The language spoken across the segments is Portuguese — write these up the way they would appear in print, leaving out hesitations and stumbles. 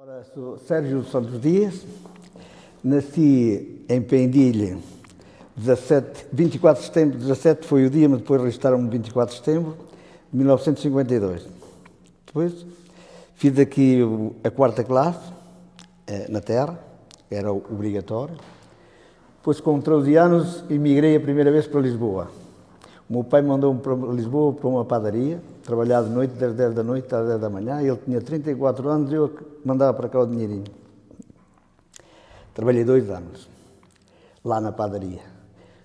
Ora, sou Sérgio Santos Dias, nasci em Pendilha, 24 de setembro, 17 foi o dia, mas depois registraram-me 24 de setembro de 1952. Depois fiz aqui a quarta classe, na terra, era obrigatório. Depois, com 13 anos, emigrei a primeira vez para Lisboa. O meu pai mandou-me para Lisboa para uma padaria, trabalhar de noite, das 10 da noite às 10 da manhã. Ele tinha 34 anos e eu mandava para cá o dinheirinho. Trabalhei 2 anos, lá na padaria.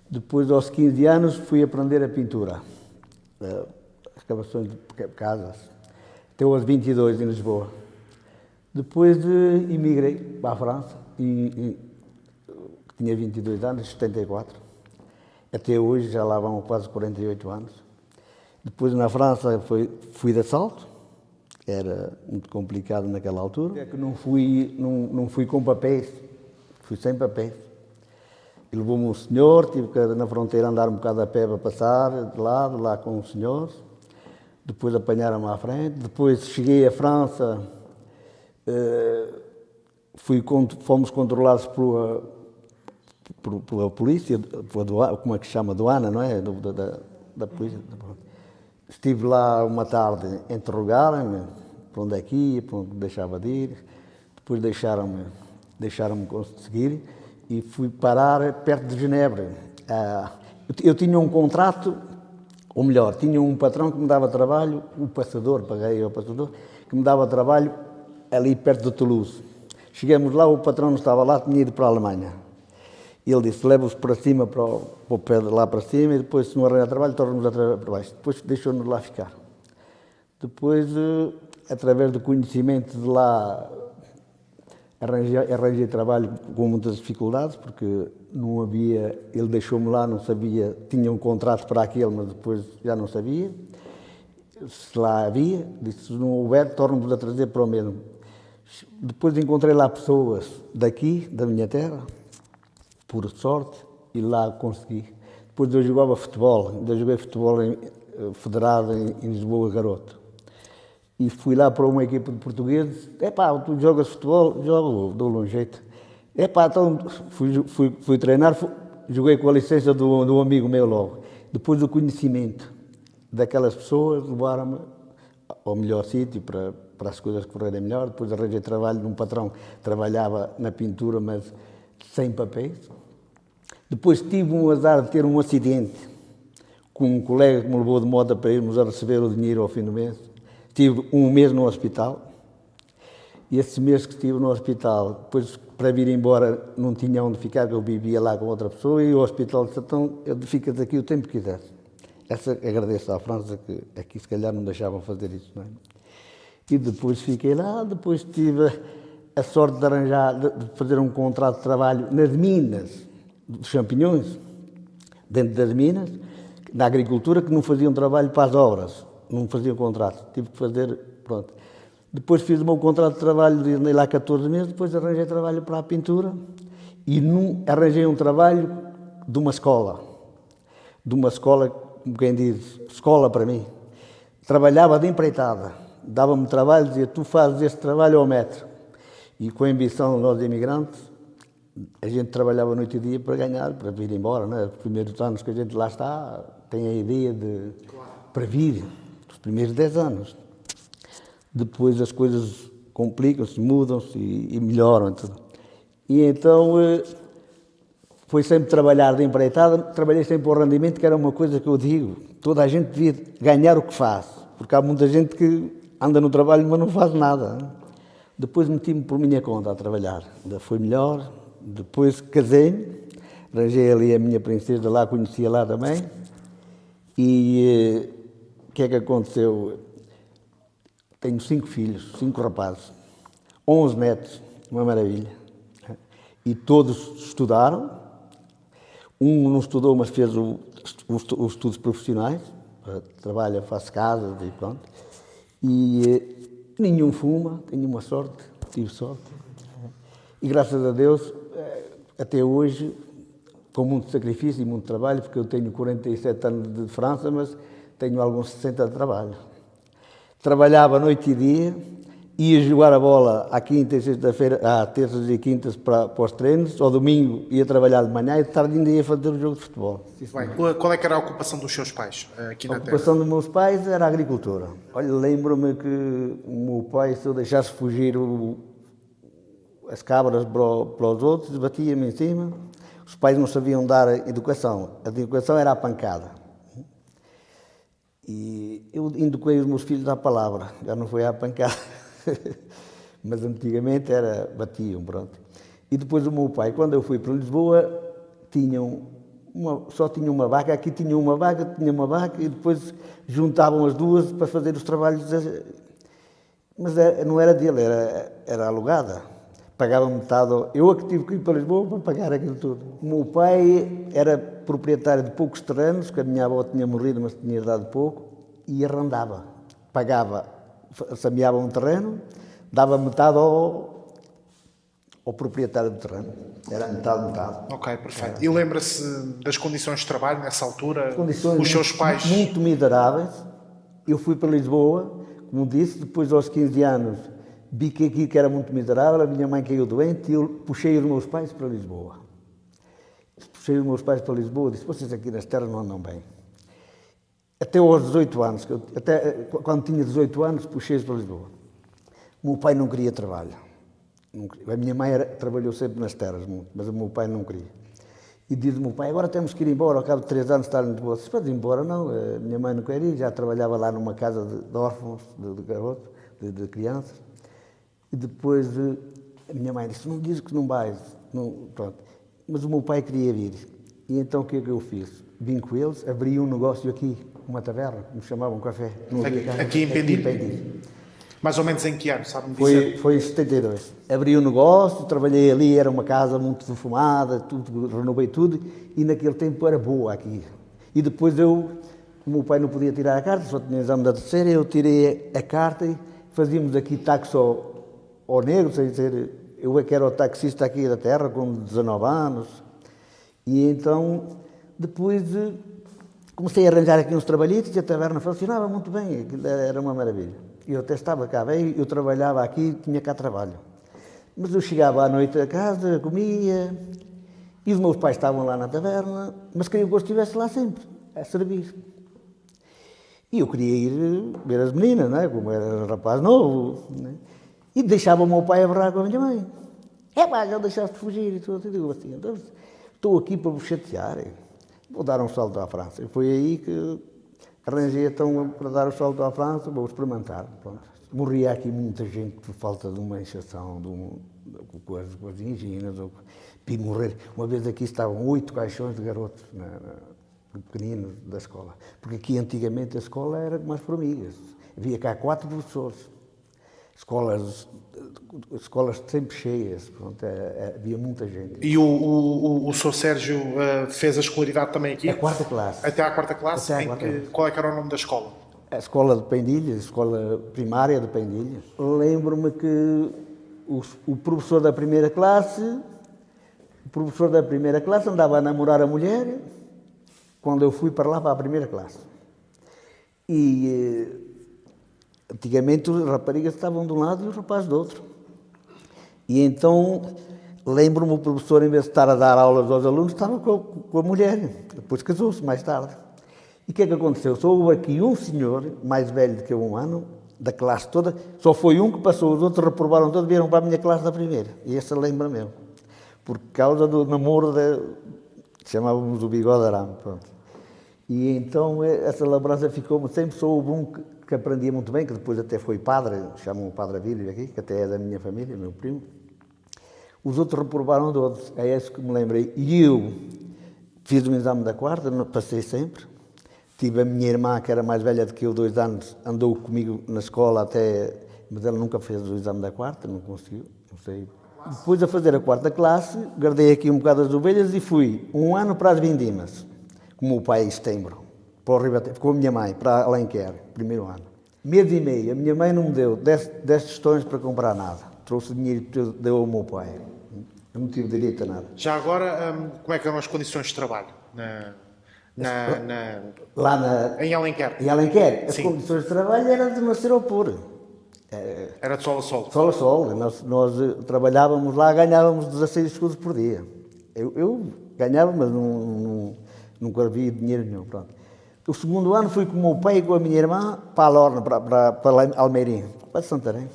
Depois, aos 15 anos, fui aprender a pintura, escavações de casas, até aos 22 em Lisboa. Depois emigrei para a França, tinha 22 anos, 74. Até hoje, já lá vão quase 48 anos. Depois, na França, fui de assalto, era muito complicado naquela altura. É que não fui com papéis, fui sem papéis. E levou-me um senhor, tive que na fronteira andar um bocado a pé para passar, de lado, lá com o senhor. Depois apanharam-me à frente. Depois cheguei à França, fomos controlados pela polícia, como é que se chama, aduana, não é? Da polícia. Estive lá uma tarde, interrogaram-me para onde é que ia, para onde deixava de ir. Depois deixaram-me conseguir e fui parar perto de Genebra. Eu tinha um contrato, ou melhor, tinha um patrão que me dava trabalho, o passador, paguei ao passador, que me dava trabalho ali perto de Toulouse. Chegamos lá, o patrão não estava lá, tinha ido para a Alemanha. E ele disse, leva-os para cima, para o pé de lá para cima, e depois, se não arranjar trabalho, torna-nos a trabalhar para baixo. Depois deixou-nos lá ficar. Depois, através do conhecimento de lá, arranjei trabalho com muitas dificuldades, porque não havia, ele deixou-me lá, não sabia, tinha um contrato para aquele, mas depois já não sabia. Se lá havia, disse, se não houver, torna-nos a trazer para o mesmo. Depois encontrei lá pessoas daqui, da minha terra, por sorte, e lá consegui. Depois eu jogava futebol, eu joguei futebol federado em Lisboa, garoto. E fui lá para uma equipa de portugueses. Tu jogas futebol? Jogo, dou-lhe um jeito. Então fui treinar, joguei com a licença do amigo meu logo. Depois do conhecimento daquelas pessoas, levaram-me ao melhor sítio para as coisas correrem melhor. Depois arranjei trabalho num patrão que trabalhava na pintura, mas sem papéis. Depois tive um azar de ter um acidente com um colega que me levou de moto para irmos a receber o dinheiro ao fim do mês. Estive um mês no hospital, e esse mês que estive no hospital, depois para vir embora não tinha onde ficar, eu vivia lá com outra pessoa, e o hospital disse, então, ficas aqui o tempo que quiseres. Agradeço à França, que aqui se calhar não deixavam fazer isso, não é? E depois fiquei lá, depois tive a sorte de fazer um contrato de trabalho nas minas dos champignons, dentro das minas, na agricultura, que não faziam trabalho para as obras, não faziam contrato, tive que fazer, pronto. Depois fiz o meu contrato de trabalho, andei lá 14 meses, depois arranjei trabalho para a pintura e arranjei um trabalho de uma escola, como quem diz, escola para mim. Trabalhava de empreitada, dava-me trabalho, dizia, tu fazes este trabalho ao metro. E com a ambição, nós imigrantes, a gente trabalhava noite e dia para ganhar, para vir embora, né? Os primeiros anos que a gente lá está, tem a ideia de para vir, os primeiros 10 anos. Depois as coisas complicam-se, mudam-se e melhoram. Tudo. E então foi sempre trabalhar de empreitada, trabalhei sempre ao rendimento, que era uma coisa que eu digo, toda a gente devia ganhar o que faz, porque há muita gente que anda no trabalho, mas não faz nada. Né? Depois meti-me por minha conta a trabalhar, ainda foi melhor. Depois casei-me, arranjei ali a minha princesa lá, conhecia lá também. E o que é que aconteceu? Tenho 5 filhos, 5 rapazes, 11 netos, uma maravilha. E todos estudaram. Um não estudou, mas fez os estudos profissionais, trabalha, faz casas e pronto. E nenhum fuma, tenho uma sorte, tive sorte. E graças a Deus, até hoje, com muito sacrifício e muito trabalho, porque eu tenho 47 anos de França, mas tenho alguns 60 de trabalho. Trabalhava noite e dia, ia jogar a bola à quinta e sexta-feira, à terças e quintas para os treinos, ao domingo ia trabalhar de manhã e de tarde ainda ia fazer o jogo de futebol. Bem, qual é que era a ocupação dos seus pais aqui na A terra? ocupação dos meus pais era a agricultura. Olha, lembro-me que o meu pai, se eu deixasse fugir as cabras para os outros, batia-me em cima. Os pais não sabiam dar educação. A educação era a pancada. E eu eduquei os meus filhos à palavra, já não foi à pancada. Mas antigamente era, batiam, pronto. E depois o meu pai, quando eu fui para Lisboa, só tinha uma vaca, aqui tinha uma vaca, e depois juntavam as duas para fazer os trabalhos. Mas não era dele, era alugada. Pagava metade. Eu é que tive que ir para Lisboa para pagar aquilo tudo. O meu pai era proprietário de poucos terrenos, que a minha avó tinha morrido, mas tinha dado pouco, e arrendava. Pagava, semeava um terreno, dava metade ao proprietário do terreno. Era metade. Ok, perfeito. E lembra-se das condições de trabalho nessa altura? Condições os seus pais... muito miseráveis. Eu fui para Lisboa, como disse, depois aos 15 anos vi que aqui que era muito miserável, a minha mãe caiu doente e eu puxei os meus pais para Lisboa. Puxei os meus pais para Lisboa e disse, vocês aqui nas terras não andam bem. Até aos 18 anos, até quando tinha 18 anos, puxei-os para Lisboa. O meu pai não queria trabalho. A minha mãe trabalhou sempre nas terras, muito, mas o meu pai não queria. E diz o meu pai, agora temos que ir embora, ao cabo de 3 anos estar em Lisboa. Vocês podem ir embora? Não, a minha mãe não quer ir, já trabalhava lá numa casa de órfãos, de garotos, de crianças. E depois a minha mãe disse, não diz que não vais. Não, pronto. Mas o meu pai queria vir. E então o que é que eu fiz? Vim com eles, abri um negócio aqui, uma taverna, me chamavam café. Aqui em Pendilho. Mais ou menos em que ano, sabe-me dizer? Foi em 72. Abri um negócio, trabalhei ali, era uma casa muito defumada, tudo, renovei tudo, e naquele tempo era boa aqui. E depois o meu pai não podia tirar a carta, só tinha exame da terceira, eu tirei a carta e fazíamos aqui táxi ao negro, sem dizer, eu é que era o taxista aqui da terra, com 19 anos. E então, depois comecei a arranjar aqui uns trabalhitos e a taverna funcionava muito bem, aquilo era uma maravilha. Eu até estava cá bem, eu trabalhava aqui, tinha cá trabalho. Mas eu chegava à noite a casa, comia, e os meus pais estavam lá na taverna, mas queriam que eu estivesse lá sempre, a servir. E eu queria ir ver as meninas, não é? Como era um rapaz novo, não é? E deixava o meu pai a berrar com a minha mãe. Pá, já deixaste de fugir e tudo. Eu digo assim, então, estou aqui para vos chatear, vou dar um salto à França. E foi aí que arranjei então para dar o salto à França, vou experimentar. Pronto. Morria aqui muita gente por falta de uma injeção, com as anginas, vi morrer. Uma vez aqui estavam 8 caixões de garotos pequeninos da escola. Porque aqui antigamente a escola era como as formigas. Havia cá 4 professores. Escolas sempre cheias, pronto, havia muita gente. E o Sr. Sérgio fez a escolaridade também aqui? A 4ª classe. Até à 4ª classe? Até à 4ª classe. Qual é que era o nome da escola? A escola de Pendilhas, a escola primária de Pendilhas. Lembro-me que o professor da primeira classe andava a namorar a mulher quando eu fui para lá para a primeira classe. E antigamente as raparigas estavam de um lado e os rapazes do outro. E então, lembro-me o professor, em vez de estar a dar aulas aos alunos, estava com a mulher. Depois casou-se mais tarde. E o que é que aconteceu? Só houve aqui um senhor, mais velho do que eu 1 ano, da classe toda, só foi um que passou, os outros reprovaram todos, vieram para a minha classe da primeira. E essa lembra mesmo. Por causa do namoro chamávamos o bigode arame, pronto. E então essa lembrança ficou-me, sempre só houve um que aprendia muito bem, que depois até foi padre, chamam o padre Abílio aqui, que até é da minha família, meu primo. Os outros reprovaram todos, é esse que me lembrei. E eu fiz o exame da 4ª, passei sempre. Tive a minha irmã, que era mais velha do que eu, 2 anos, andou comigo na escola até, mas ela nunca fez o exame da 4ª, não conseguiu, não sei. Depois a fazer a 4ª classe, guardei aqui um bocado as ovelhas e fui 1 ano para as Vindimas, com o meu pai em setembro, para o Ribatejo, com a minha mãe, para Alenquer, primeiro ano. Mês e meio, a minha mãe não me deu 10 tostões para comprar nada, trouxe o dinheiro que deu ao meu pai, eu não tive direito a nada. Já agora, como é que eram as condições de trabalho Lá em Alenquer? Em Alenquer, as Sim. condições de trabalho eram de nascer ao pôr. Era de sol a sol. Sol a sol. Nós trabalhávamos lá, ganhávamos 16 escudos por dia. Eu ganhava, mas nunca vi dinheiro nenhum. Pronto. O segundo ano fui com o meu pai e com a minha irmã para a Lorna, para Almeirim, para Santarém.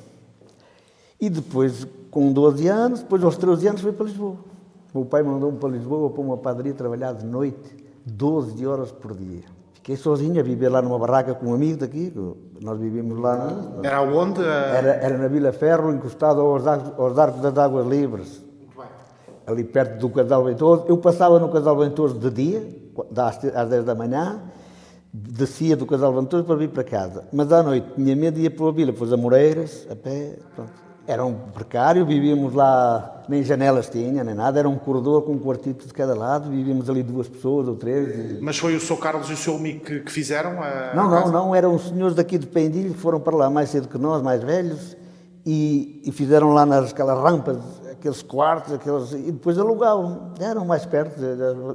E depois, com 12 anos, depois aos 13 anos, fui para Lisboa. O meu pai mandou-me para Lisboa para uma padaria trabalhar de noite, 12 horas por dia. Fiquei sozinho a viver lá numa barraca com um amigo daqui, nós vivíamos lá. Era onde? Era na Vila Ferro, encostado aos Arcos das Águas Livres. Muito bem. Ali perto do Casal Ventoso. Eu passava no Casal Ventoso de dia, às 10 da manhã, descia do Casal Ventoso para vir para casa. Mas à noite tinha medo de ir para a vila, depois a Moreiras, a pé, pronto. Era um precário, vivíamos lá, nem janelas tinha, nem nada, era um corredor com um quartito de cada lado, vivíamos ali 2 pessoas ou 3. Mas foi o Sr. Carlos e o Sr. amigo que fizeram a Não, eram os senhores daqui de Pendilho que foram para lá mais cedo que nós, mais velhos, e fizeram lá aquelas rampas, aqueles quartos, e depois alugavam, eram mais perto,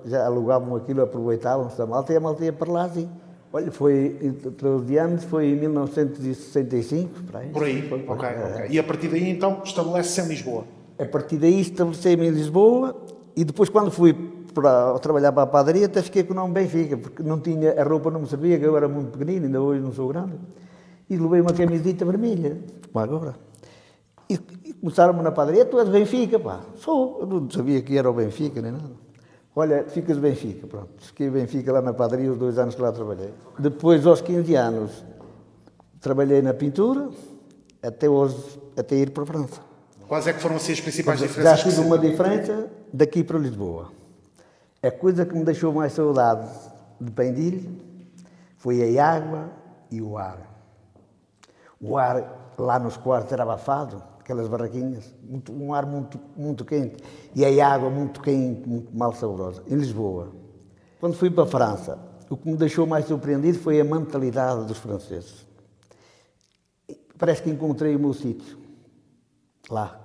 já alugavam aquilo, aproveitavam-se da malta, e a malta ia para lá assim. Olha, foi, entre 12 anos, foi em 1965, por aí. Por aí, ok. E a partir daí, então, estabelece-se em Lisboa? A partir daí estabeleci-me em Lisboa, e depois quando fui para trabalhar para a padaria, até fiquei com o nome Benfica, porque não tinha, a roupa não me servia, que eu era muito pequenino, ainda hoje não sou grande, e levei uma camiseta vermelha, como agora. E começaram-me na padaria, tu és Benfica, pá. Sou, eu não sabia que era o Benfica, nem nada. Olha, ficas Benfica, pronto. Fiquei Benfica lá na padaria os 2 anos que lá trabalhei. Depois, aos 15 anos, trabalhei na pintura, até ir para a França. Quais é que foram assim as principais diferenças? Já tive uma diferença daqui para Lisboa. A coisa que me deixou mais saudade de Pendilho foi a água e o ar. O ar lá nos quartos era abafado, aquelas barraquinhas, um ar muito quente, e a água muito quente, muito mal saborosa, em Lisboa. Quando fui para a França, o que me deixou mais surpreendido foi a mentalidade dos franceses. Parece que encontrei o meu sítio, lá.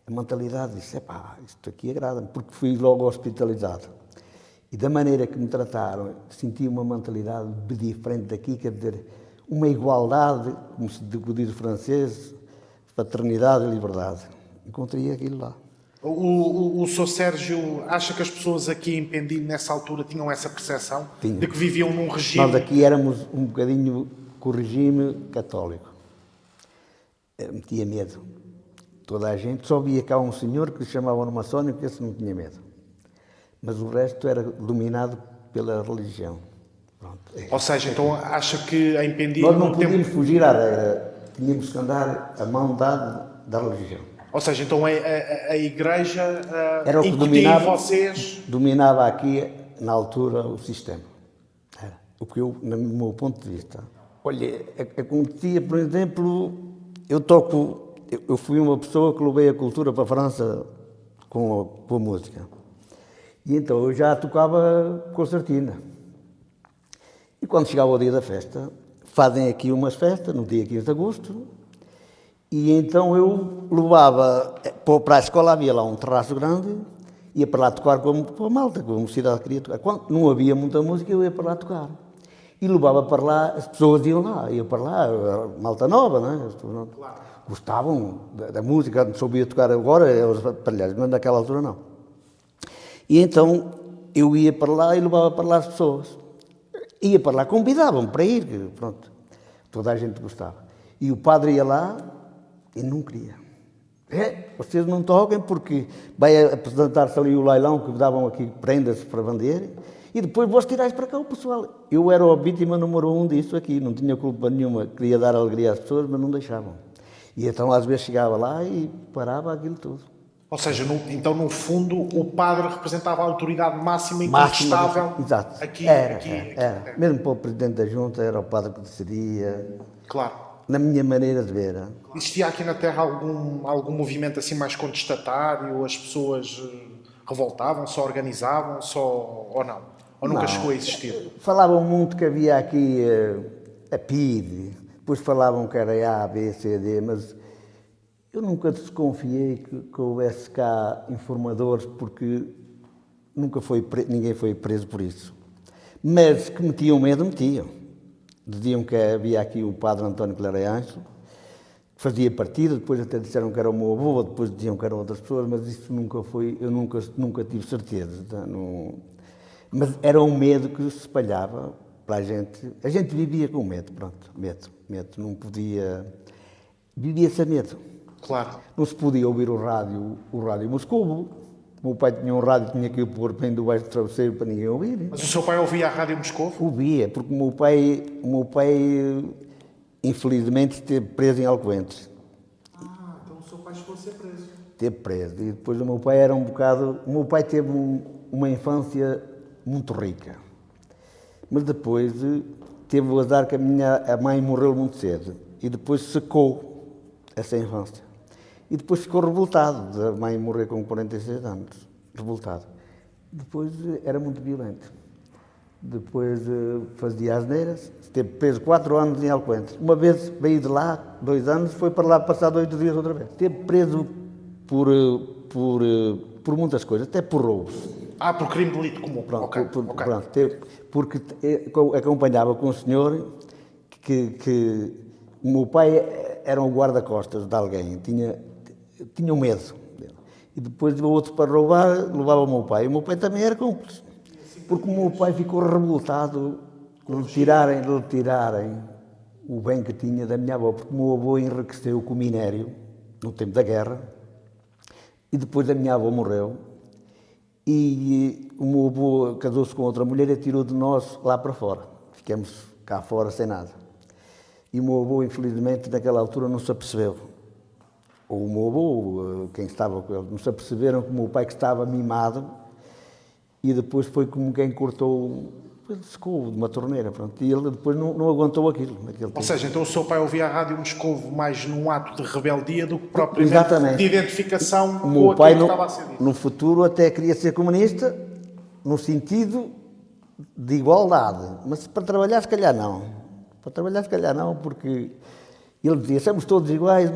A mentalidade disse, isto aqui agrada-me, porque fui logo hospitalizado. E da maneira que me trataram, senti uma mentalidade diferente daqui, quer dizer, uma igualdade, como se diz o francês, paternidade e liberdade. Encontrei aquilo lá. O Sr. Sérgio acha que as pessoas aqui em Pendilho, nessa altura, tinham essa percepção? Tinha. De que viviam num regime... Nós aqui éramos um bocadinho com o regime católico. Metia medo. Toda a gente, só via cá um senhor que se chamava no maçónico, que esse não tinha medo. Mas o resto era dominado pela religião. Pronto. Ou seja, então acha que em Pendilho... Nós não podíamos fugir à regra. Tínhamos que andar a mão dada da religião. Ou seja, então a Igreja era o que incutia em vocês... Dominava aqui, na altura, o sistema. Era. O que eu, no meu ponto de vista... Olha, acontecia, por exemplo, eu fui uma pessoa que levei a cultura para a França com a música. E então eu já tocava concertina. E quando chegava o dia da festa, fazem aqui umas festas, no dia 15 de agosto, e então eu levava para a escola, havia lá um terraço grande, ia para lá tocar com a malta, com a mocidade queria tocar. Quando não havia muita música, eu ia para lá tocar. E levava para lá, as pessoas iam lá, ia para lá, malta nova, não é? Claro. Gostavam da música, não sabia tocar agora, eles aparelhados, mas naquela altura não. E então eu ia para lá e levava para lá as pessoas. Ia para lá, convidavam-me para ir, pronto. Toda a gente gostava. E o padre ia lá e não queria. Vocês não toquem porque vai apresentar-se ali o leilão que davam aqui prendas para vender e depois vós tirais para cá o pessoal. Eu era a vítima número 1 disso aqui, não tinha culpa nenhuma, queria dar alegria às pessoas, mas não deixavam. E então às vezes chegava lá e parava aquilo tudo. Ou seja, então no fundo o padre representava a autoridade máxima e incontestável. Exato. Aqui. Era. Mesmo para o presidente da junta era o padre que decidia. Claro. Na minha maneira de ver. Existia aqui na Terra algum movimento assim mais contestatário? As pessoas revoltavam-se, organizavam-se ou não? Ou nunca chegou a existir? Falavam muito que havia aqui a PIDE, depois falavam que era A, B, C, D, mas eu nunca desconfiei que houvesse cá informadores, porque ninguém foi preso por isso. Mas que metiam medo, metiam. Diziam que havia aqui o padre António Clareancho, fazia partida, depois até disseram que era o meu avô, depois diziam que eram outras pessoas, mas isso nunca foi, eu nunca tive certeza. Tá? Não, mas era um medo que se espalhava para a gente vivia com medo, pronto, medo, não podia, vivia-se a medo. Claro. Não se podia ouvir o rádio Moscovo, o meu pai tinha um rádio, tinha que o pôr bem debaixo do travesseiro para ninguém ouvir. Mas o seu pai ouvia a Rádio Moscovo? Ouvia, porque o meu pai infelizmente esteve preso em Alcoentres. Ah, então o seu pai chegou a ser preso. Esteve preso. E depois o meu pai era um bocado... O meu pai teve uma infância muito rica. Mas depois teve o azar que a mãe morreu muito cedo. E depois secou essa infância. E depois ficou revoltado da mãe morrer com 46 anos. Revoltado. Depois era muito violento. Depois fazia asneiras, esteve preso 4 anos em Alcoentres. Uma vez veio de lá, 2 anos, foi para lá passar 8 dias outra vez. Esteve preso por muitas coisas, até por roubos. Ah, por crime de delito comum. Pronto, Okay. Pronto, porque acompanhava com um senhor que o meu pai era um guarda-costas de alguém, tinha um medo. E depois levou outro para roubar, levava o meu pai. E o meu pai também era cúmplice. Porque o meu pai ficou revoltado de lhe tirarem o bem que tinha da minha avó, porque o meu avô enriqueceu com o minério no tempo da guerra, e depois a minha avó morreu, e o meu avô casou-se com outra mulher e tirou de nós lá para fora. Ficamos cá fora sem nada. E o meu avô, infelizmente, naquela altura não se apercebeu. Ou o meu avô, quem estava com ele, não se aperceberam que o meu pai que estava mimado, e depois foi como quem cortou, secou de uma torneira, pronto. E ele depois não aguentou aquilo. Ou seja, então o seu pai ouvia a Rádio Moscovo mais num ato de rebeldia do que propriamente Exatamente. de identificação o meu com pai aquilo que estava a ser dito. no futuro até queria ser comunista, no sentido de igualdade, mas para trabalhar se calhar não. Para trabalhar se calhar não, porque ele dizia, somos todos iguais,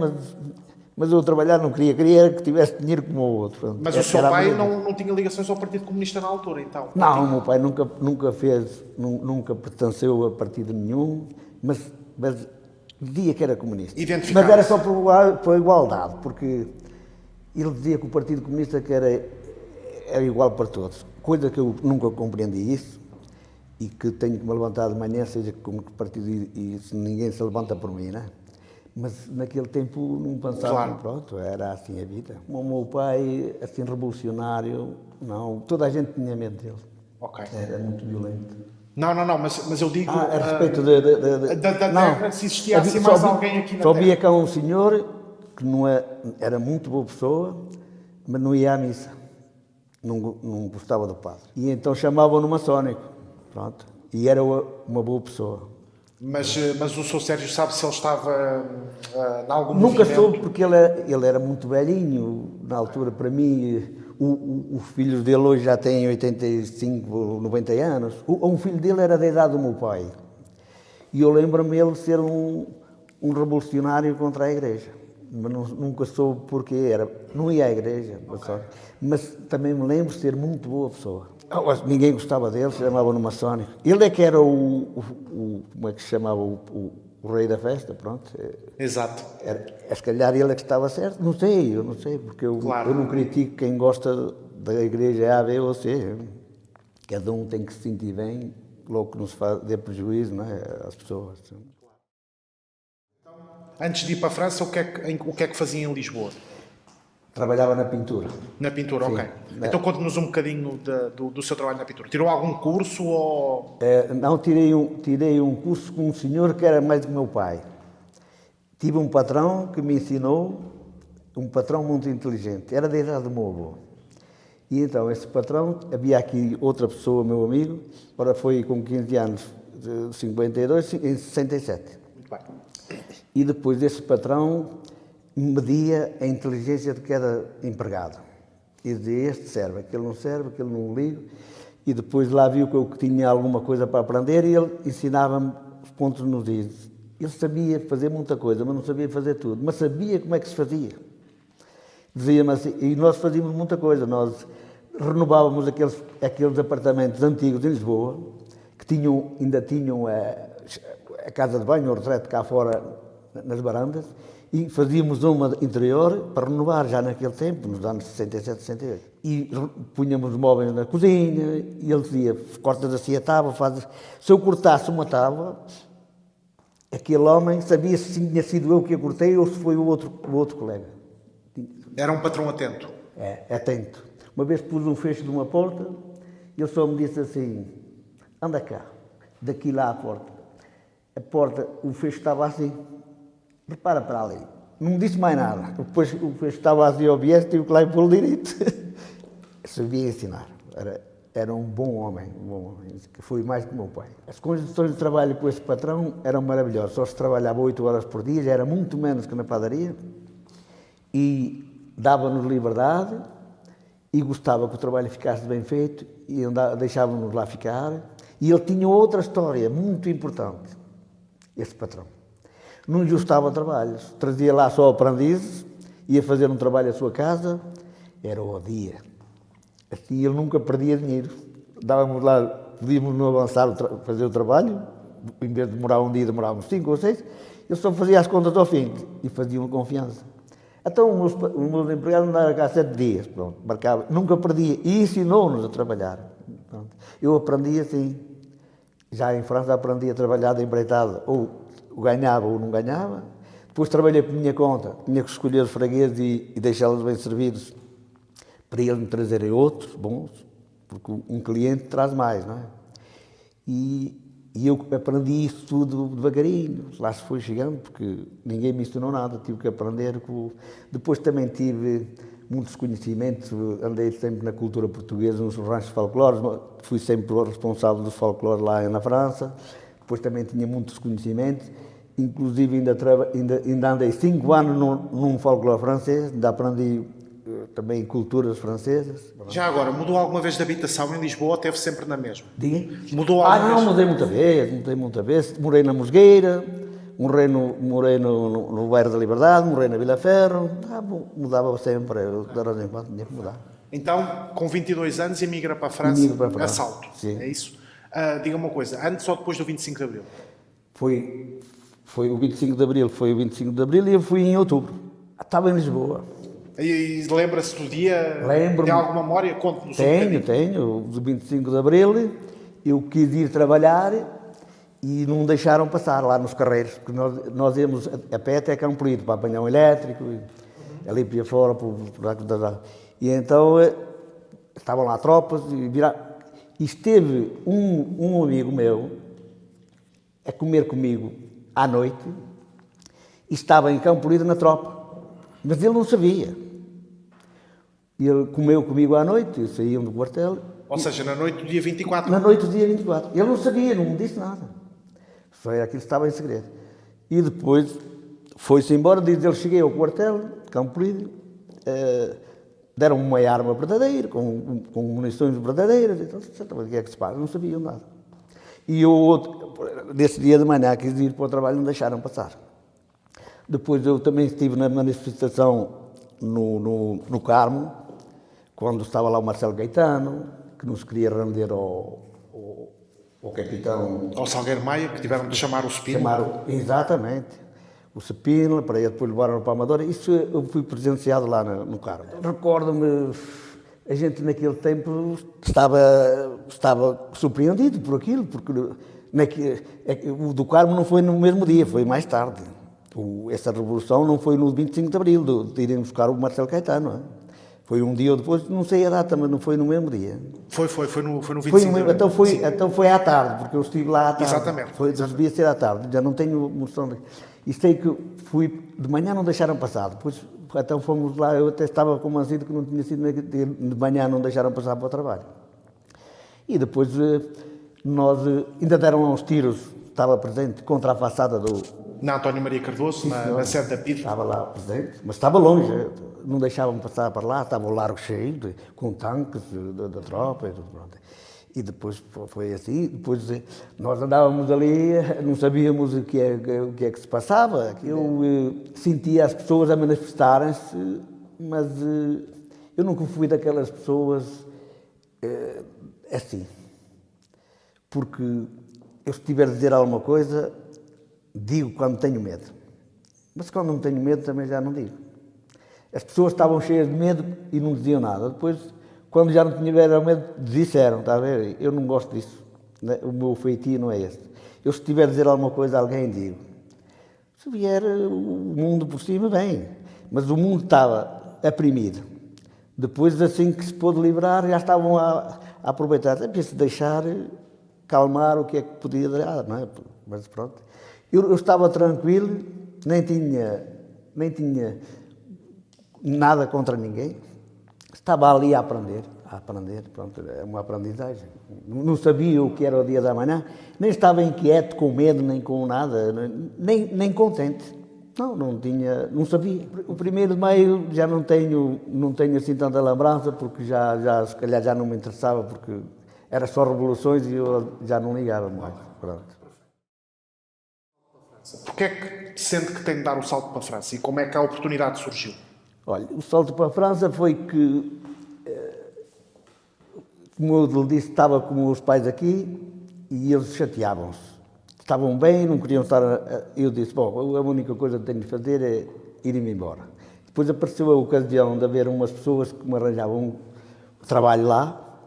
mas eu trabalhar não queria que tivesse dinheiro como o outro. Pronto. Mas o seu pai não tinha ligações ao Partido Comunista na altura, então? Não, o meu pai nunca pertenceu a partido nenhum, mas dizia que era comunista. Mas era só por igualdade, porque ele dizia que o Partido Comunista que era igual para todos, coisa que eu nunca compreendi isso, e que tenho que me levantar de manhã, seja como que partido, e ninguém se levanta por mim, não é? Mas naquele tempo não pensava, claro. Pronto, era assim a vida. O meu pai, assim, revolucionário, não, toda a gente tinha medo dele. Ok. Era muito violento. Não, mas eu digo... a respeito da terra, se existia assim mais alguém aqui na terra. Só via cá um senhor, que não era muito boa pessoa, mas não ia à missa. Não gostava do padre. E então chamavam-no maçónico, pronto. E era uma boa pessoa. Mas o Sr. Sérgio sabe se ele estava em algum Nunca movimento? soube, porque ele era muito velhinho, na altura, para mim, os filhos dele hoje já têm 85, 90 anos. Um filho dele era da idade do meu pai. E eu lembro-me ele ser um revolucionário contra a igreja. Mas nunca soube porquê, não ia à igreja, mas também me lembro de ser muito boa pessoa. Ninguém gostava dele, se chamava no maçónico. Ele é que era como é que se chamava, o rei da festa, pronto. Exato. Se calhar ele é que estava certo, eu não sei, porque eu não critico quem gosta da igreja A, B ou C. Cada um tem que se sentir bem, logo que não se dê prejuízo, não é, às pessoas. Antes de ir para a França, o que é que fazia em Lisboa? Trabalhava na pintura. Na pintura, sim. Ok. Então conte-nos um bocadinho do seu trabalho na pintura. Tirou algum curso ou... Não, tirei um curso com um senhor que era mais do que meu pai. Tive um patrão que me ensinou, um patrão muito inteligente, era da idade do meu avô. E então esse patrão, havia aqui outra pessoa, meu amigo, agora foi com 15 anos, de 52, em 67. Muito bem. E depois esse patrão media a inteligência de cada empregado. E dizia, este serve, aquele não ligo. E depois lá viu que eu tinha alguma coisa para aprender e ele ensinava-me os pontos nos is. Ele sabia fazer muita coisa, mas não sabia fazer tudo. Mas sabia como é que se fazia. Dizia-me assim, e nós fazíamos muita coisa. Nós renovávamos aqueles apartamentos antigos em Lisboa, que ainda tinham a casa de banho, o retrete cá fora, nas varandas, E fazíamos uma interior para renovar já naquele tempo, nos anos 67, 68. E punhamos móveis na cozinha e ele dizia, cortas assim a tábua, fazes... Se eu cortasse uma tábua, aquele homem sabia se tinha sido eu que a cortei ou se foi o outro colega. Era um patrão atento. É atento. Uma vez pus um fecho de uma porta e ele só me disse assim, anda cá, daqui lá à porta. A porta, o fecho estava assim, repara para ali. Não me disse mais nada. Depois o fecho estava assim ao viés, tive que lá ir pô-lo direito. Sabia ensinar. Era um bom homem, que foi mais que o meu pai. As condições de trabalho com esse patrão eram maravilhosas. Só se trabalhava 8 horas por dia, já era muito menos que na padaria. E dava-nos liberdade e gostava que o trabalho ficasse bem feito e deixava-nos lá ficar. E ele tinha outra história muito importante, esse patrão. Não lhe gostava trabalhos, trazia lá só aprendizes, ia fazer um trabalho à sua casa, era o dia. Assim ele nunca perdia dinheiro. Dávamos lá, podíamos não avançar, fazer o trabalho, em vez de demorar um dia, demorávamos 5 ou 6, ele só fazia as contas ao fim e fazia uma confiança. Então os meus empregados andaram cá 7 dias, pronto, marcava, nunca perdia, e ensinou-nos a trabalhar. Pronto. Eu aprendi assim, já em França aprendi a trabalhar de empreitado, ou ganhava ou não ganhava, depois trabalhei por minha conta, tinha que escolher os fregueses e deixá-los bem servidos, para eles me trazerem outros bons, porque um cliente traz mais, não é? E eu aprendi isso tudo devagarinho, lá se foi chegando, porque ninguém me ensinou nada, tive que aprender. Depois também tive muitos conhecimentos, andei sempre na cultura portuguesa, nos ranchos folclóricos, fui sempre o responsável do folclore lá na França, depois também tinha muitos conhecimentos, inclusive ainda andei 5 anos num folclore francês, ainda aprendi também culturas francesas. Já agora, mudou alguma vez de habitação em Lisboa ou esteve sempre na mesma? Diga? Mudou alguma vez? Mudei muita vez. Morei na Mosgueira, morei no bairro da Liberdade, morei na Vila Ferro. Mudava sempre, eu de vez em quando tinha que mudar. Então, com 22 anos, emigra para a França, a Salto, é isso? Diga uma coisa, antes ou depois do 25 de Abril? Foi o 25 de Abril, e eu fui em outubro. Estava em Lisboa. E lembra-se do dia? Lembro-me. Tem alguma memória? Conte-nos Tenho. Do 25 de Abril, eu quis ir trabalhar e não deixaram passar lá nos carreiros, porque nós íamos a pé até Campo Lido para apanhar um elétrico, ali para fora, e então estavam lá tropas, e esteve um amigo meu a comer comigo à noite, e estava em Campo Lido na tropa, mas ele não sabia. Ele comeu comigo à noite, saíam do quartel. Ou seja, na noite do dia 24? Na noite do dia 24. Ele não sabia, não me disse nada. Só era aquilo que estava em segredo. E depois foi-se embora, diz ele, cheguei ao quartel, Campo Lido, deram-me uma arma verdadeira, com munições verdadeiras, então, o que é que se passa? Não sabiam nada. E eu, nesse dia de manhã, quis ir para o trabalho, não deixaram passar. Depois eu também estive na manifestação no Carmo, quando estava lá o Marcelo Gaetano, que nos queria render ao capitão... Ao Salgueiro Maia, que tiveram de chamar o Spínola. Exatamente. O Spínola, para ele depois levaram para a Amadora. Isso eu fui presenciado lá no Carmo. Recordo-me, a gente naquele tempo estava surpreendido por aquilo, porque o do Carmo não foi no mesmo dia, foi mais tarde. Essa revolução não foi no 25 de Abril, de irem buscar o Marcelo Caetano, não é? Foi um dia ou depois, não sei a data, mas não foi no mesmo dia. Foi no 25 de Abril. Então foi à tarde, porque eu estive lá à tarde. Exatamente. Devia ser à tarde, já não tenho noção. E sei que fui, de manhã não deixaram passar, depois então fomos lá, eu até estava convencido que não tinha sido de manhã, não deixaram passar para o trabalho. E depois nós ainda deram uns tiros, estava presente, contra a façada na António Maria Cardoso, na Santa Pita. Estava lá presente, mas estava longe, não deixavam passar para lá, estava o largo cheio, com tanques da tropa e tudo pronto. E depois foi assim, depois nós andávamos ali, não sabíamos o que é que se passava. Eu sentia as pessoas a manifestarem-se, mas eu nunca fui daquelas pessoas assim. Porque eu, se tiver de dizer alguma coisa, digo quando tenho medo. Mas quando não tenho medo também já não digo. As pessoas estavam cheias de medo e não diziam nada. Depois, quando já não tiveram medo, disseram, está a ver? Eu não gosto disso. O meu feitio não é esse. Eu, se tiver a dizer alguma coisa a alguém, digo. Se vier o mundo por cima, bem. Mas o mundo estava oprimido. Depois, assim que se pôde livrar, já estavam a aproveitar. É preciso deixar calmar o que é que podia dar, não é? Mas pronto. Eu estava tranquilo, nem tinha nada contra ninguém. Estava ali a aprender, pronto, é uma aprendizagem. Não sabia o que era o dia da manhã, nem estava inquieto, com medo, nem com nada, nem contente. Não sabia. O 1º de maio já não tenho assim tanta lembrança, porque se calhar já não me interessava, porque era só revoluções e eu já não ligava mais. Pronto. Porquê é que sente que tem de dar o salto para a França e como é que a oportunidade surgiu? Olha, o salto para a França foi que, como eu lhe disse, estava com os pais aqui e eles chateavam-se. Estavam bem, não queriam estar... Eu disse, bom, a única coisa que tenho de fazer é ir-me embora. Depois apareceu a ocasião de haver umas pessoas que me arranjavam um trabalho lá,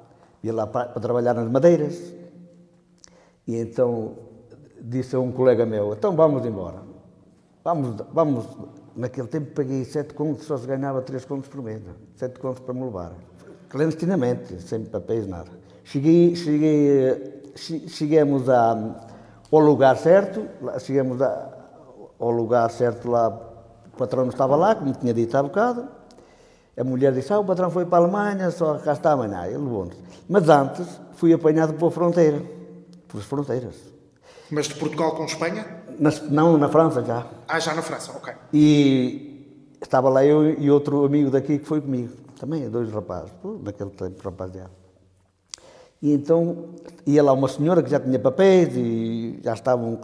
ia lá para trabalhar nas madeiras, e então disse a um colega meu, então vamos embora. Vamos. Naquele tempo paguei 7 contos, só se ganhava 3 contos por mês. 7 contos para me levar. Clandestinamente, sem papéis, nada. Chegamos ao lugar certo, ao lugar certo lá, o patrão não estava lá, como tinha dito há bocado. A mulher disse, o patrão foi para a Alemanha, só cá está amanhã. Ele levou-nos. Mas antes fui apanhado pelas fronteiras. Mas de Portugal com Espanha? Não, na França já. Já na França, ok. E estava lá eu e outro amigo daqui que foi comigo, também 2 rapazes, naquele tempo, rapaziada. E então ia lá uma senhora que já tinha papéis e já estavam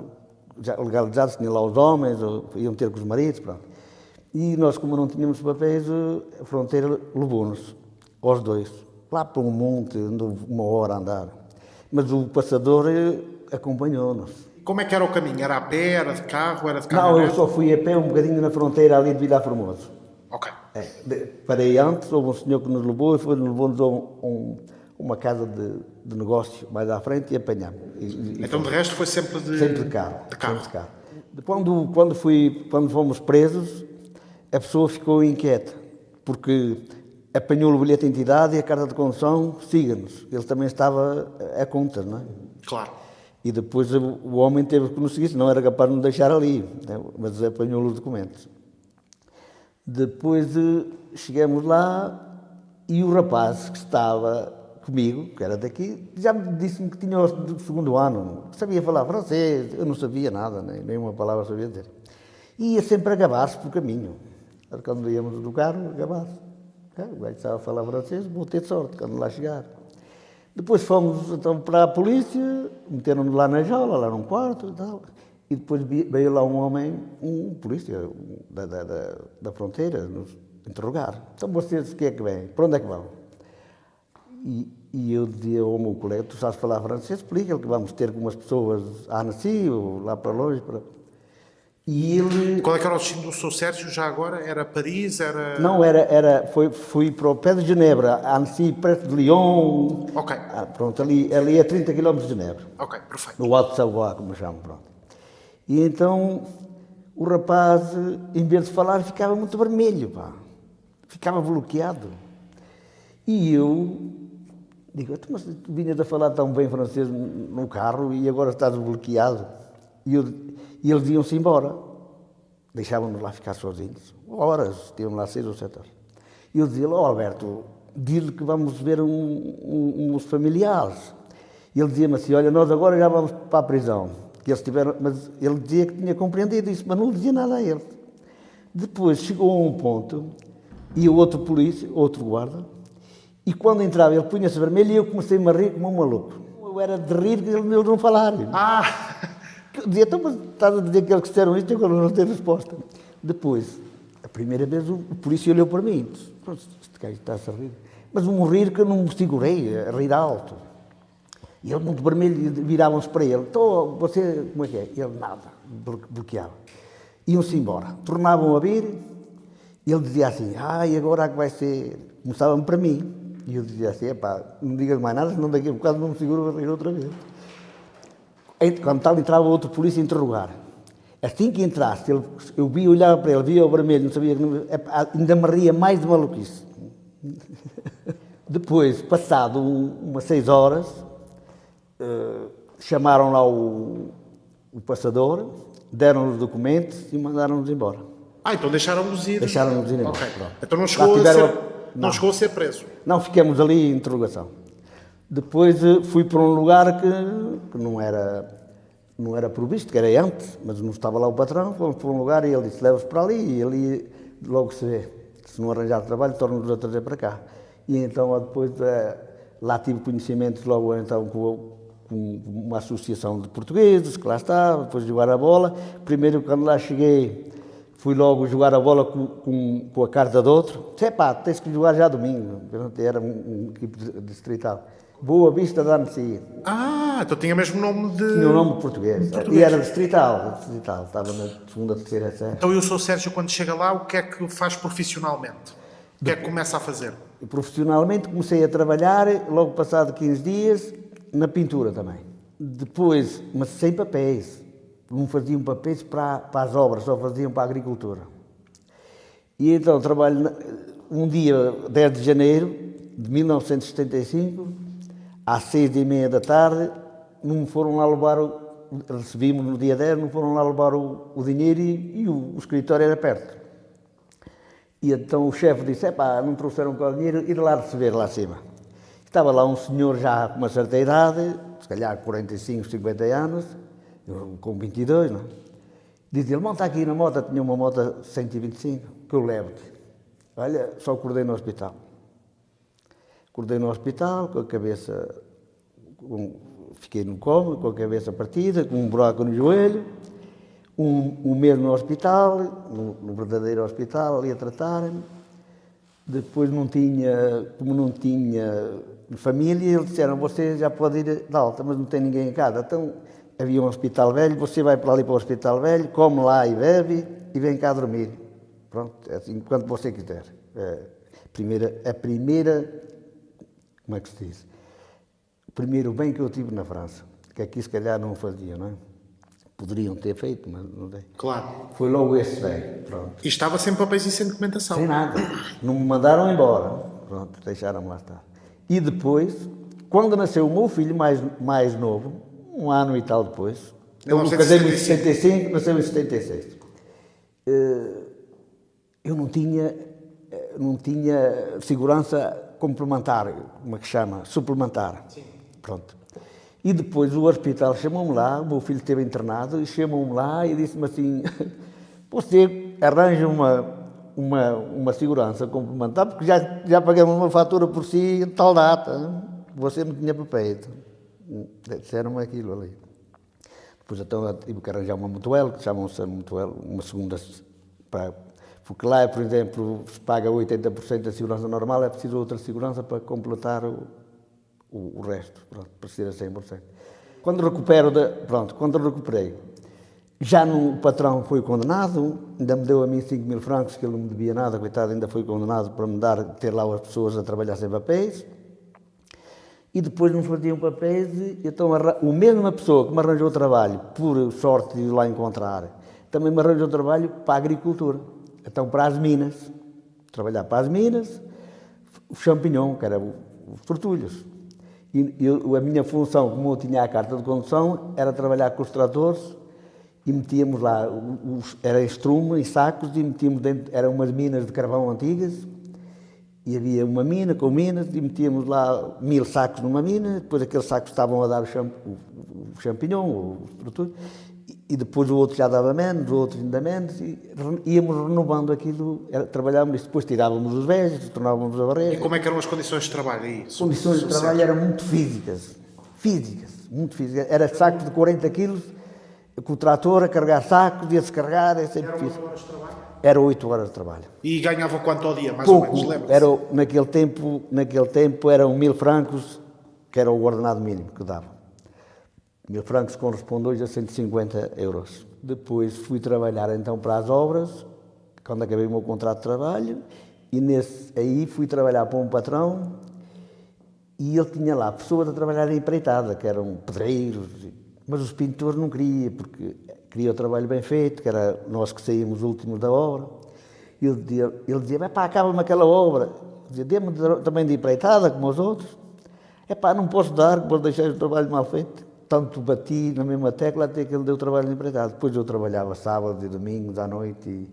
legalizados, tinha lá os homens, iam ter com os maridos, pronto. E nós, como não tínhamos papéis, a fronteira levou-nos, aos 2, lá para um monte, andou 1 hora a andar. Mas o passador acompanhou-nos. Como é que era o caminho? Era a pé, era de carro, era de carro? Não, eu só fui a pé um bocadinho na fronteira ali de Vilar Formoso. Ok. Parei antes, houve um senhor que nos levou e levou-nos a uma casa de negócio mais à frente e apanhamos. Então, de resto, foi sempre de... Sempre de carro. De carro. Sempre de carro. Quando fomos presos, a pessoa ficou inquieta, porque apanhou o bilhete de identidade e a carta de condução, siga-nos. Ele também estava a conta, não é? Claro. E depois o homem teve que nos seguir, senão era capaz de nos deixar ali, né? Mas apanhou os documentos. Depois chegamos lá e o rapaz que estava comigo, que era daqui, já me disse-me que tinha o 2º ano, sabia falar francês, eu não sabia nada, nem uma palavra sabia dizer. E ia sempre a gabar-se pelo caminho. Quando íamos do carro, a gabar-se. O gajo estava a falar francês, vou ter sorte quando lá chegar. Depois fomos então para a polícia, meteram-nos lá na jaula, lá num quarto e tal. E depois veio lá um homem, um polícia da fronteira, nos interrogar. Então vocês, o que é que vêm? Para onde é que vão? E eu dizia ao meu colega, tu sabes falar francês? Explica-lhe que vamos ter com umas pessoas a Annecy ou lá para longe. E ele... Qual é que era o destino do Sr. Sérgio já agora? Era Paris? Era... Não, fui para o pé de Genebra, Annecy, perto de Lyon. Ok. Pronto, ali é 30 km de Genebra. Ok, perfeito. No Alto Savoie, como chamam, pronto. E então o rapaz, em vez de falar, ficava muito vermelho, pá. Ficava bloqueado. E eu digo, mas tu vinhas a falar tão bem francês no carro e agora estás bloqueado. E eles iam-se embora. Deixavam-nos lá ficar sozinhos. Horas, tinham lá 6 ou 7 horas. E eu dizia-lhe, Alberto, diz-lhe que vamos ver uns familiares. E ele dizia-me assim, olha, nós agora já vamos para a prisão. Que eles tiveram, mas ele dizia que tinha compreendido isso, mas não dizia nada a ele. Depois chegou a um ponto, e o outro polícia, outro guarda, e quando entrava ele punha-se vermelho e eu comecei-me a rir como um maluco. Eu era de rir que eles não falarem. Eu dizia, então, mas estás a dizer que eles disseram isto e agora não tem resposta. Depois, a primeira vez o polícia olhou para mim e disse, este gajo está-se a rir. Mas um rir que eu não me segurei, a rir alto. E ele muito vermelho, viravam-se para ele. Então, você, como é que é? Ele nada, bloqueava. iam-se embora. Tornavam a vir, e ele dizia assim, e agora é que vai ser? Começavam para mim. E eu dizia assim, não digas mais nada, senão daqui a bocado não me seguro a rir outra vez. Quando tal, entrava outro polícia a interrogar. Assim que entrasse, eu vi, olhava para ele, via o vermelho, não sabia, ainda me ria mais de maluquice. Depois, passado umas 6 horas, chamaram lá o passador, deram os documentos e mandaram-nos embora. Então deixaram-nos ir. Deixaram-nos ir embora. Okay. Então não chegou a ser preso? Não, ficamos ali em interrogação. Depois fui para um lugar que não era provisto, que era antes, mas não estava lá o patrão, fomos para um lugar e ele disse, leva-os para ali, e ali logo se vê. Se não arranjar trabalho, torna-nos a trazer para cá. E então depois lá tive conhecimentos logo então com uma associação de portugueses, que lá estava, depois de jogar a bola. Primeiro, quando lá cheguei, fui logo jogar a bola com a carta de outro. Disse, tens que jogar já domingo. Era uma equipe distrital. Boa Vista da Mercia. Então tinha mesmo nome de... Tinha um nome português. E era distrital, estava na segunda, terceira série. Então eu sou o Sérgio, quando chega lá, o que é que faz profissionalmente? O que é que começa a fazer? Profissionalmente comecei a trabalhar, logo passado 15 dias, na pintura também. Depois, mas sem papéis. Não faziam papéis para as obras, só faziam para a agricultura. E então trabalho um dia, 10 de janeiro de 1975, às 6h30 da tarde, não me foram lá levar, recebimos no dia 10, não foram lá levar o dinheiro e o escritório era perto. E então o chefe disse, não trouxeram cá o dinheiro, ir lá receber lá acima. Estava lá um senhor já com uma certa idade, se calhar 45, 50 anos, eu com 22, não é? Diz ele, monta aqui na moto, tinha uma moto 125, que eu levo-te. Olha, só acordei no hospital. Acordei no hospital, com a cabeça, fiquei no coma, com a cabeça partida, com um buraco no joelho, um mês no hospital, no verdadeiro hospital, ali a tratarem-me. Depois como não tinha família, eles disseram, você já pode ir de alta, mas não tem ninguém em casa. Então, havia um hospital velho, você vai para ali para o hospital velho, come lá e bebe e vem cá dormir. Pronto, é assim, quando você quiser. A primeira, como é que se diz? O primeiro bem que eu tive na França, que aqui se calhar não fazia, não é? Poderiam ter feito, mas não tem. Claro. Foi logo esse bem, pronto. E estava sem papéis e sem documentação? Sem nada. Não me mandaram embora. Pronto, deixaram-me lá estar. E depois, quando nasceu o meu filho mais novo, um ano e tal depois, eu me casei em 75, nasceu em 76. Eu não tinha segurança complementar, como é que chama? Suplementar. Sim. Pronto. E depois o hospital chamou-me lá, o meu filho esteve internado, e chamou-me lá e disse-me assim, você arranja uma segurança complementar, porque já pagamos uma fatura por si em tal data, você não tinha papéis. Disseram-me aquilo ali. Depois então tive que arranjar uma mutuel, que chamam-se mutuel, uma segunda, porque lá, por exemplo, se paga 80% da segurança normal, é preciso outra segurança para completar o resto, pronto, para ser a 100%. Quando recuperei, já o patrão foi condenado, ainda me deu a mim 5.000 francos, que ele não me devia nada, coitado, ainda foi condenado para me ter lá as pessoas a trabalhar sem papéis. E depois não faziam papéis, e então a mesma pessoa que me arranjou trabalho, por sorte de ir lá encontrar, também me arranjou trabalho para a agricultura, então para as minas, trabalhar para as minas, o champignon, que era os tortulhos. E a minha função, como eu tinha a carta de condução, era trabalhar com os tratores e metíamos lá, era estrume e sacos e metíamos dentro, eram umas minas de carvão antigas, e havia uma mina com minas e metíamos lá 1.000 sacos numa mina, depois aqueles sacos estavam a dar o champignon, os tortulhos, e depois o outro já dava menos, o outro ainda menos, e íamos renovando aquilo, trabalhávamos e depois tirávamos os velhos, tornávamos a barreira. E como é que eram as condições de trabalho aí? As condições de trabalho eram muito físicas, muito físicas. Era sacos de 40 quilos, com o trator a carregar sacos e a descarregar, é sempre difícil. Eram 8 horas de trabalho? Era 8 horas de trabalho. E ganhava quanto ao dia, mais Pouco, ou menos, lembra-se? Naquele tempo eram 1.000 francos, que era o ordenado mínimo que dava. 1.000 francos corresponde hoje a 150 euros. Depois fui trabalhar então para as obras, quando acabei o meu contrato de trabalho, e aí fui trabalhar para um patrão e ele tinha lá pessoas a trabalhar em empreitada, que eram pedreiros, mas os pintores não queriam, porque queria o trabalho bem feito, que era nós que saímos últimos da obra. E ele dizia, pá, acaba-me aquela obra. Dizia, dê-me também de empreitada, como os outros. Pá, não posso dar, vou deixar o trabalho mal feito. Tanto bati na mesma tecla até que ele deu o trabalho de empreitada. Depois eu trabalhava sábados e domingos à noite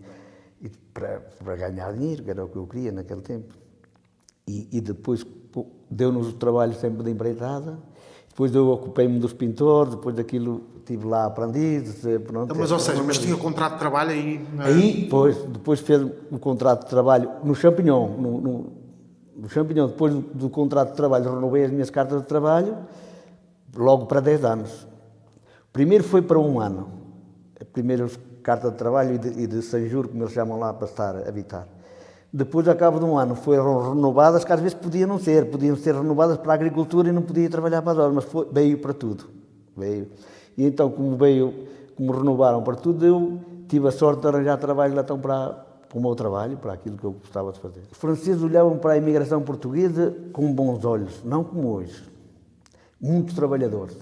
para ganhar dinheiro, que era o que eu queria naquele tempo. E depois deu-nos o trabalho sempre de empreitada. Depois eu ocupei-me dos pintores, depois daquilo estive lá aprendiz. Pronto, então, mas ou seja, mas tinha o contrato de trabalho aí... Aí, depois fez o contrato de trabalho no Champignon. No Champignon, depois do contrato de trabalho, renovei as minhas cartas de trabalho, logo para 10 anos. Primeiro foi para 1 ano. A primeira carta de trabalho e de sanjuro, como eles chamam lá, para estar a habitar. Depois, ao cabo de 1 ano, foram renovadas, que às vezes podiam ser renovadas para a agricultura e não podia trabalhar para as obras, mas veio para tudo. Veio. E então, como renovaram para tudo, eu tive a sorte de arranjar trabalho então para o meu trabalho, para aquilo que eu gostava de fazer. Os franceses olhavam para a imigração portuguesa com bons olhos, não como hoje. Muitos trabalhadores.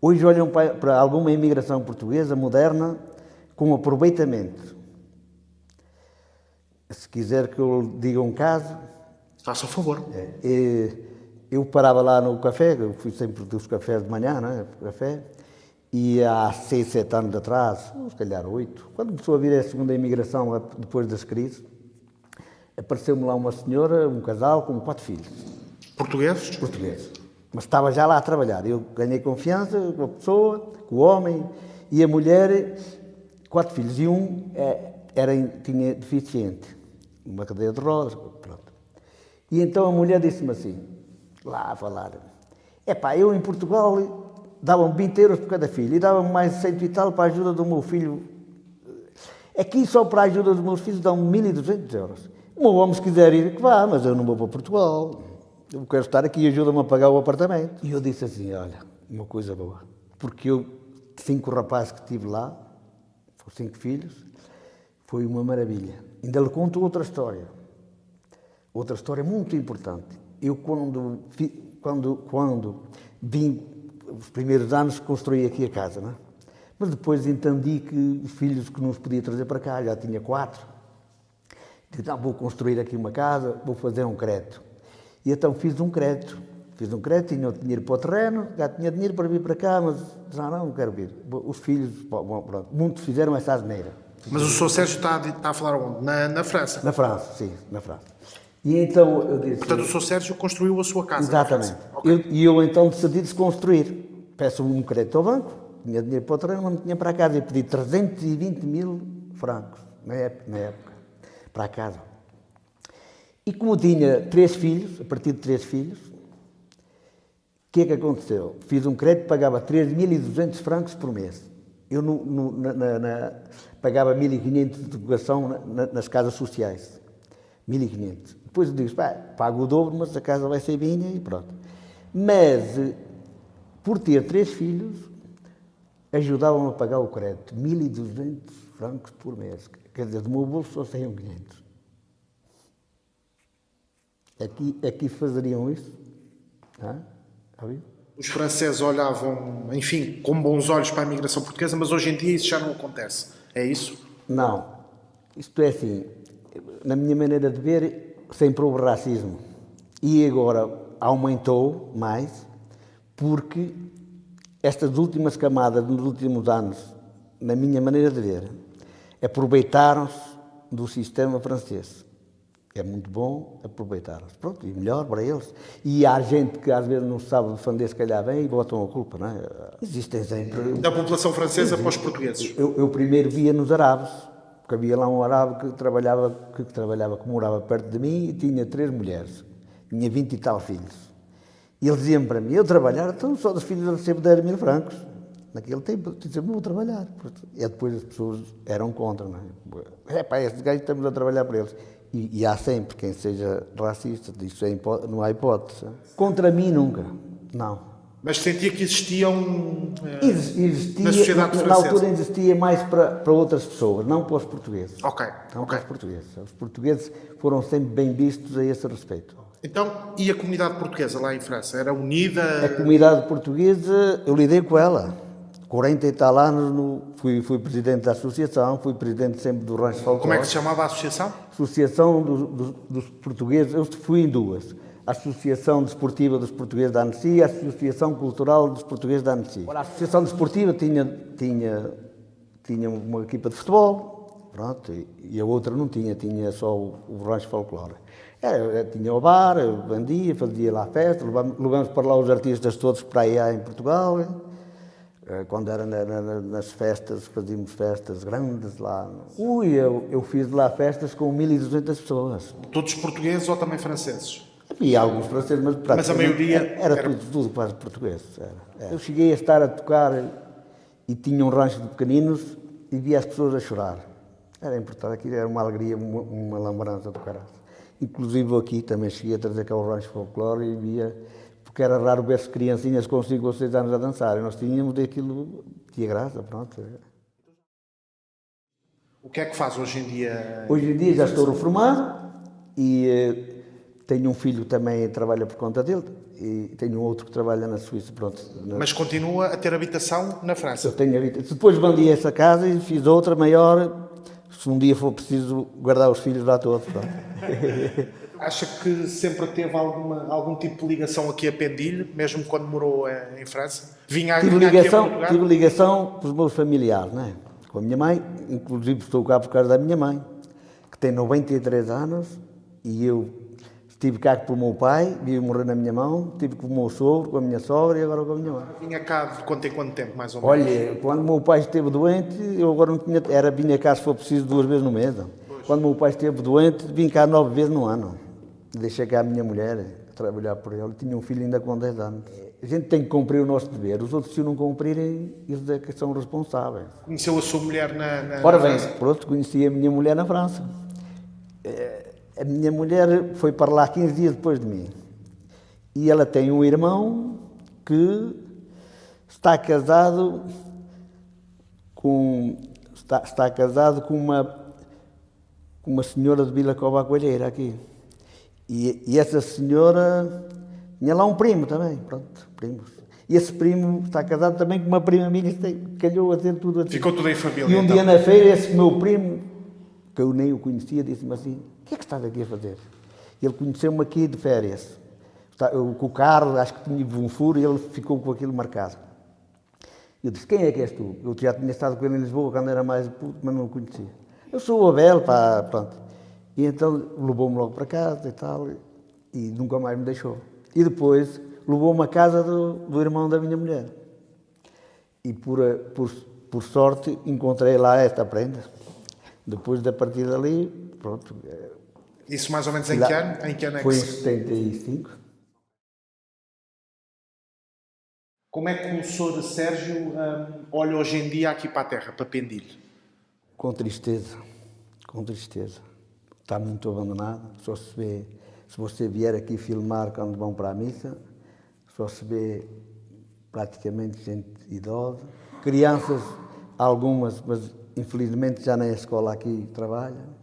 Hoje olham para alguma imigração portuguesa moderna com aproveitamento. Se quiser que eu diga um caso... Faça o favor. Eu parava lá no café, eu fui sempre dos cafés de manhã, né, café, e há 6, 7 anos atrás, se calhar 8, quando começou a vir a segunda imigração, depois das crises, apareceu-me lá uma senhora, um casal com 4 filhos. Portugueses? Portugueses. Mas estava já lá a trabalhar. Eu ganhei confiança com a pessoa, com o homem, e a mulher, 4 filhos, e um tinha deficiente, uma cadeira de rodas, pronto. E então a mulher disse-me assim, lá a falar, eu em Portugal davam 20 euros por cada filho e davam mais 100 e tal para a ajuda do meu filho. Aqui só para a ajuda dos meus filhos dão 1.200 euros. O meu homem, se quiser ir, que vá, mas eu não vou para Portugal. Eu quero estar aqui e ajuda-me a pagar o apartamento. E eu disse assim, olha, uma coisa boa, porque eu, 5 rapazes que tive lá, 5 filhos, foi uma maravilha. Ainda lhe conto outra história muito importante. Eu, quando vim, os primeiros anos, construí aqui a casa, não é? Mas depois entendi que os filhos que nos podia trazer para cá, já tinha 4, disse, vou construir aqui uma casa, vou fazer um crédito. E então fiz um crédito, tinha o dinheiro para o terreno, já tinha dinheiro para vir para cá, mas não quero vir. Os filhos, pronto, muitos fizeram essa asneira. Mas o Sr. Sérgio está a falar onde? Na França? Na França, sim, na França. E então eu disse... Portanto, o Sr. Sérgio construiu a sua casa. Exatamente. Okay. E eu então decidi desconstruir. Peço um crédito ao banco, tinha dinheiro para o terreno, mas não tinha para a casa. Eu pedi 320.000 francos, na época, para a casa. E como tinha 3 filhos, a partir de 3 filhos, o que é que aconteceu? Fiz um crédito, pagava 3.200 francos por mês. Eu pagava 1.500 de educação nas casas sociais. 1.500. Depois eu digo, pago o dobro, mas a casa vai ser minha e pronto. Mas, por ter 3 filhos, ajudavam a pagar o crédito. 1.200 francos por mês. Quer dizer, do meu bolso só saíam 500. Aqui fazeriam isso? Os franceses olhavam, enfim, com bons olhos para a imigração portuguesa, mas hoje em dia isso já não acontece. É isso? Não. Isto é assim, na minha maneira de ver, sempre houve racismo. E agora aumentou mais, porque estas últimas camadas, nos últimos anos, na minha maneira de ver, aproveitaram-se do sistema francês. É muito bom aproveitar-se. Pronto, e melhor para eles. E há gente que às vezes não sabe defender, se calhar bem, e botam a culpa, não é? Existem sempre... Da população francesa para os portugueses. Eu primeiro via nos árabes, porque havia lá um árabe que trabalhava, que morava perto de mim e tinha 3 mulheres. Tinha 20 e tal filhos. E ele dizia-me para mim, eu trabalhar, então só dos filhos eu recebo 10.000 francos. Naquele tempo, eu dizia, vou trabalhar. E depois as pessoas eram contra, não é? Estes gajos estamos a trabalhar para eles. E há sempre quem seja racista, isso não há hipótese. Contra mim nunca, não. Mas sentia que existiam Existia, na sociedade na francesa? altura existia mais para outras pessoas, não para os portugueses. Ok, Não ok. para os portugueses. Os portugueses foram sempre bem vistos a esse respeito. Então, e a comunidade portuguesa lá em França? Era A unida? comunidade portuguesa, eu lidei com ela. 40 e tal anos, fui presidente da associação, fui presidente sempre do Rancho Como é que Folclore. se chamava a associação? Associação dos Portugueses, eu fui em duas. A Associação Desportiva dos Portugueses da Annecy e a Associação Cultural dos Portugueses da Annecy. A Associação Desportiva tinha uma equipa de futebol, pronto, e a outra não tinha só o Rancho Folclore. Tinha o bar, vendia, fazia lá festa, levamos para lá os artistas todos para aí em Portugal. Quando era nas festas, fazíamos festas grandes lá. Eu fiz lá festas com 1.200 pessoas. Todos portugueses ou também franceses? Havia alguns franceses, mas praticamente a maioria era tudo quase português. Era. Eu cheguei a estar a tocar e tinha um rancho de pequeninos e via as pessoas a chorar. Era importante, aquilo era uma alegria, uma lembrança do caralho. Inclusive aqui também cheguei a trazer cá o rancho folclore e via, porque era raro ver-se criancinhas com 5 ou 6 anos a dançar. E nós tínhamos daquilo, tinha graça, pronto. O que é que faz hoje em dia? Hoje em dia já estou reformado e tenho um filho também que trabalha por conta dele e tenho outro que trabalha na Suíça, pronto. Mas continua a ter habitação na França? Eu tenho habitação. Depois vendi essa casa e fiz outra maior, se um dia for preciso guardar os filhos lá todos, pronto. Acha que sempre teve algum tipo de ligação aqui a Pendilho, mesmo quando morou em França? Vinha aqui a Portugal? Tive ligação com os meus familiares, não é? Com a minha mãe, inclusive estou cá por causa da minha mãe, que tem 93 anos, e eu estive cá com o meu pai, vi morrer na minha mão, estive com o meu sogro, com a minha sogra e agora com a minha mãe. Vinha cá de quanto em quanto tempo, mais ou menos? Olha, quando o meu pai esteve doente, eu agora não tinha... vinha cá se for preciso 2 vezes no mês. Quando o meu pai esteve doente, vim cá 9 vezes no ano. Deixei cá a minha mulher trabalhar por ele. Tinha um filho ainda com 10 anos. A gente tem que cumprir o nosso dever. Os outros, se não cumprirem, eles é que são responsáveis. Conheceu a sua mulher na Ora bem, França? pronto, conheci a minha mulher na França. A minha mulher foi para lá 15 dias depois de mim. E ela tem um irmão que está casado com uma senhora de Vila Cova à Coelheira aqui. E essa senhora tinha lá um primo também, pronto, primos. E esse primo está casado também com uma prima minha, calhou a ter tudo assim. Ficou tudo em família. E um então. dia na feira, esse meu primo, que eu nem o conhecia, disse-me assim: o que é que estás aqui a fazer? Ele conheceu-me aqui de férias. Eu, com o carro, acho que tinha um furo e ele ficou com aquilo marcado. Eu disse: quem é que és tu? Eu já tinha estado com ele em Lisboa quando era mais puto, mas não o conhecia. Eu sou o Abel, pá, pronto. E então levou-me logo para casa e tal, e nunca mais me deixou. E depois levou-me à casa do irmão da minha mulher. E por sorte encontrei lá esta prenda. Depois da partida dali, pronto. Isso mais ou menos em que ano? Em que ano é Foi em que se... 75. Como é que o Sr. Sérgio olha hoje em dia aqui para a terra, para Pendilho? Com tristeza, com tristeza. Está muito abandonado. Só se vê, se você vier aqui filmar quando vão para a missa, só se vê praticamente gente idosa. Crianças, algumas, mas infelizmente já na escola aqui trabalham.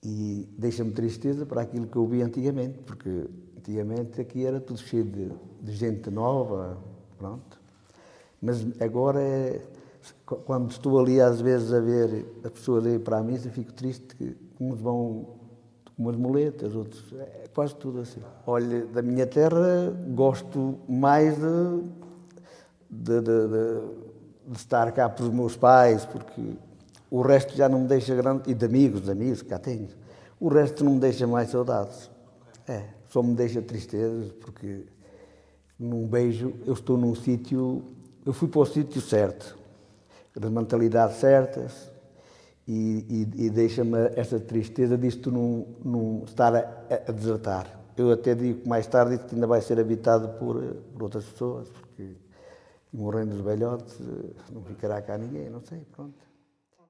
E deixa-me tristeza para aquilo que eu vi antigamente, porque antigamente aqui era tudo cheio de gente nova, pronto. Mas agora quando estou ali às vezes a ver as pessoas ir para a missa, fico triste que uns vão com umas muletas, outros, é quase tudo assim. Olha, da minha terra gosto mais de estar cá pelos meus pais, porque o resto já não me deixa grande, e de amigos que cá tenho. O resto não me deixa mais saudades. Só me deixa tristezas, porque não vejo, eu estou num sítio, eu fui para o sítio certo, das mentalidades certas, e deixa-me essa tristeza disto não estar a desertar. Eu até digo que mais tarde isto ainda vai ser habitado por outras pessoas, porque morrendo os velhotes não ficará cá ninguém, não sei, pronto.